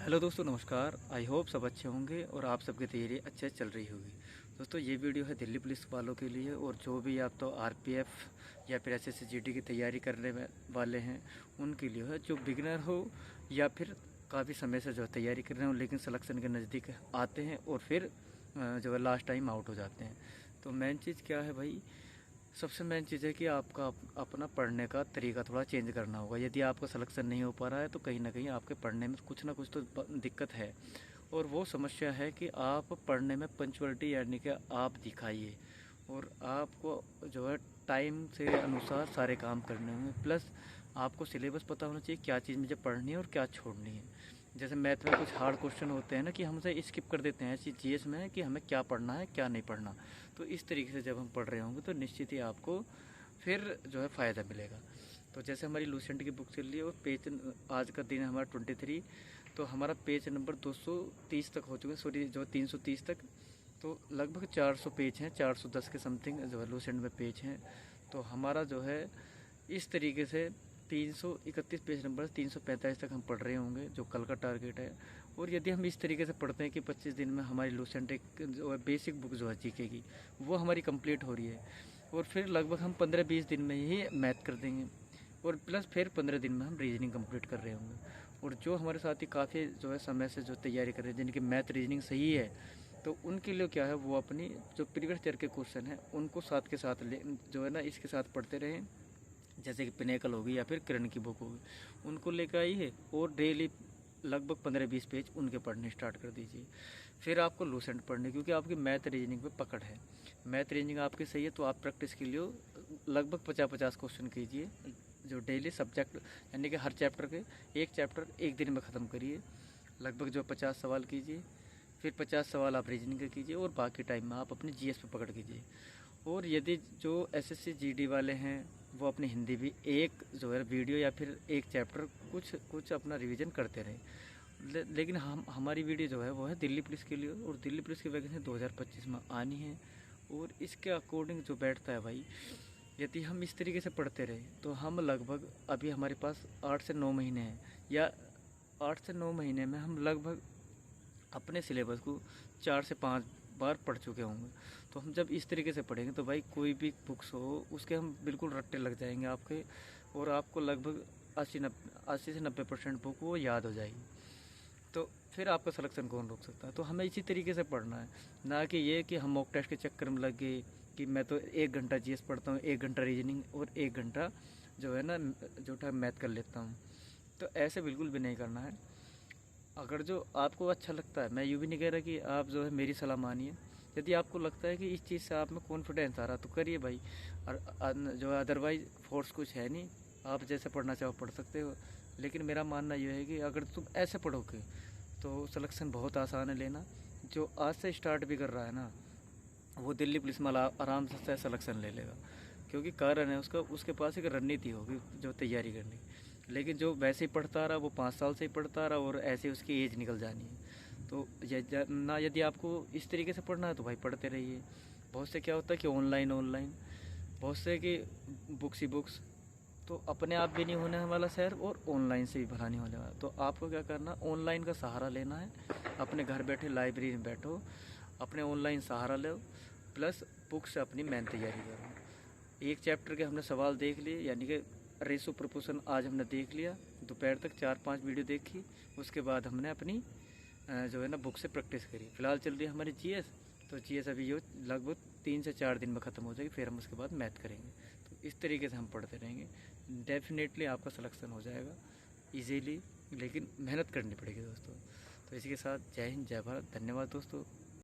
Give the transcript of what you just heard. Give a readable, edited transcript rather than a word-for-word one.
Hello दोस्तों, नमस्कार। I hope सब अच्छे होंगे और आप सबकी तैयारी अच्छे चल रही होगी। दोस्तों, ये वीडियो है दिल्ली पुलिस वालों के लिए और जो भी आप तो आरपीएफ या फिर एसएससी जीडी की तैयारी करने वाले हैं उनके लिए है। जो बिगिनर हो या फिर काफ़ी समय से जो तैयारी कर रहे हो लेकिन सिलेक्शन के नज़दीक आते हैं और फिर जो है लास्ट टाइम आउट हो जाते हैं। तो मेन चीज़ क्या है भाई, सबसे मेन चीज़ है कि आपका अपना पढ़ने का तरीका थोड़ा चेंज करना होगा। यदि आपका सिलेक्शन नहीं हो पा रहा है तो कहीं ना कहीं आपके पढ़ने में कुछ ना कुछ तो दिक्कत है। और वो समस्या है कि आप पढ़ने में पंचुअलिटी यानी कि आप दिखाइए और आपको जो है टाइम से अनुसार सारे काम करने होंगे। प्लस आपको सिलेबस पता होना चाहिए क्या चीज़ मुझे पढ़नी है और क्या छोड़नी है। जैसे मैथ में कुछ हार्ड क्वेश्चन होते हैं ना कि हमसे स्किप कर देते हैं, ऐसी जीएस में है कि हमें क्या पढ़ना है क्या नहीं पढ़ना। तो इस तरीके से जब हम पढ़ रहे होंगे तो निश्चित ही आपको फिर जो है फ़ायदा मिलेगा। तो जैसे हमारी लूसेंट की बुक चल रही है और पेज आज का दिन है हमारा 23, तो हमारा पेज नंबर 230 तक हो चुके हैं, सॉरी जो 330 तक। तो लगभग 400 पेज हैं, 410 के समथिंग जो है लूसेंट में पेज हैं। तो हमारा जो है इस तरीके से 331 पेज नंबर 345 तक हम पढ़ रहे होंगे, जो कल का टारगेट है। और यदि हम इस तरीके से पढ़ते हैं कि 25 दिन में हमारी लूसेंट एक जो है बेसिक बुक जो है जीके की वो हमारी कंप्लीट हो रही है, और फिर लगभग हम 15-20 दिन में ही मैथ कर देंगे और प्लस फिर 15 दिन में हम रीजनिंग कंप्लीट कर रहे होंगे। और जो हमारे साथी काफ़ी जो है समय से जो तैयारी कर रहे हैं जिनकी मैथ रीजनिंग सही है, तो उनके लिए क्या है वो अपनी जो प्रीवियस ईयर के क्वेश्चन हैं उनको साथ के साथ ले जो है ना इसके साथ पढ़ते रहें। जैसे कि पिनेकल होगी या फिर किरण की बुक होगी, उनको लेकर आइए और डेली लगभग 15-20 पेज उनके पढ़ने स्टार्ट कर दीजिए। फिर आपको लूसेंट पढ़ने, क्योंकि आपकी मैथ रीजनिंग पे पकड़ है, मैथ रीजनिंग आपकी सही है, तो आप प्रैक्टिस के लिए लगभग 50-50 क्वेश्चन कीजिए जो डेली सब्जेक्ट यानी कि हर चैप्टर के एक चैप्टर एक दिन में ख़त्म करिए। लगभग जो 50 सवाल कीजिए, फिर 50 सवाल आप रीजनिंग के कीजिए और बाकी टाइम में आप अपनी जीएस पे पकड़ कीजिए। और यदि जो एसएससी जीडी वाले हैं वो अपनी हिंदी भी एक जो है वीडियो या फिर एक चैप्टर कुछ कुछ अपना रिवीजन करते रहें। लेकिन हमारी वीडियो जो है वो है दिल्ली पुलिस के लिए, और दिल्ली पुलिस की वैकेंसी 2025 में आनी है। और इसके अकॉर्डिंग जो बैठता है भाई, यदि हम इस तरीके से पढ़ते रहे तो हम लगभग अभी हमारे पास 8 से 9 महीने हैं, या 8 से 9 महीने में हम लगभग अपने सिलेबस को 4 से 5 बार पढ़ चुके होंगे। तो हम जब इस तरीके से पढ़ेंगे तो भाई कोई भी बुक्स हो उसके हम बिल्कुल रट्टे लग जाएंगे आपके, और आपको लगभग 80 से 90% बुक वो याद हो जाएगी। तो फिर आपका सिलेक्शन कौन रोक सकता है। तो हमें इसी तरीके से पढ़ना है, ना कि ये कि हम मॉक टेस्ट के चक्कर में लग गए कि मैं तो 1 घंटा जीएस पढ़ता हूँ, 1 घंटा रीजनिंग और 1 घंटा जो है ना जो टाइम मैथ कर लेता हूँ। तो ऐसे बिल्कुल भी नहीं करना है। अगर जो आपको अच्छा लगता है, मैं यूँ भी नहीं कह रहा कि आप जो है मेरी सलाह मानिए। यदि आपको लगता है कि इस चीज़ से आप में कॉन्फिडेंस आ रहा तो करिए भाई, और जो है अदरवाइज फोर्स कुछ है नहीं, आप जैसे पढ़ना चाहो पढ़ सकते हो। लेकिन मेरा मानना यह है कि अगर तुम ऐसे पढ़ोगे तो सिलेक्शन बहुत आसान है लेना। जो आज से स्टार्ट भी कर रहा है ना वो दिल्ली पुलिस में आराम से सिलेक्शन ले लेगा, क्योंकि कारण है उसका, उसके पास एक रणनीति होगी जो तैयारी करने की। लेकिन जो वैसे ही पढ़ता रहा वो 5 साल से ही पढ़ता रहा और ऐसे उसकी एज निकल जानी है। तो ना यदि आपको इस तरीके से पढ़ना है तो भाई पढ़ते रहिए। बहुत से क्या होता है कि ऑनलाइन बहुत से कि बुक्स ही बुक्स, तो अपने आप भी नहीं होने वाला शहर और ऑनलाइन से भी भला नहीं होने वाला। तो आपको क्या करना, ऑनलाइन का सहारा लेना है। अपने घर बैठे लाइब्रेरी में बैठो, अपने ऑनलाइन सहारा लो, प्लस बुक से अपनी मेन तैयारी करो। एक चैप्टर के हमने सवाल देख लिए, यानी कि रेशो प्रोपोर्शन आज हमने देख लिया, दोपहर तक 4-5 वीडियो देखी। उसके बाद हमने अपनी जो है ना बुक से प्रैक्टिस करी। फिलहाल चल रही है हमारी जीएस, तो जीएस अभी ये लगभग 3 से 4 दिन में ख़त्म हो जाएगी, फिर हम उसके बाद मैथ करेंगे। तो इस तरीके से हम पढ़ते रहेंगे, डेफिनेटली आपका सिलेक्शन हो जाएगा इजीली, लेकिन मेहनत करनी पड़ेगी दोस्तों। तो इसी के साथ जय हिंद, जय भारत, धन्यवाद दोस्तों।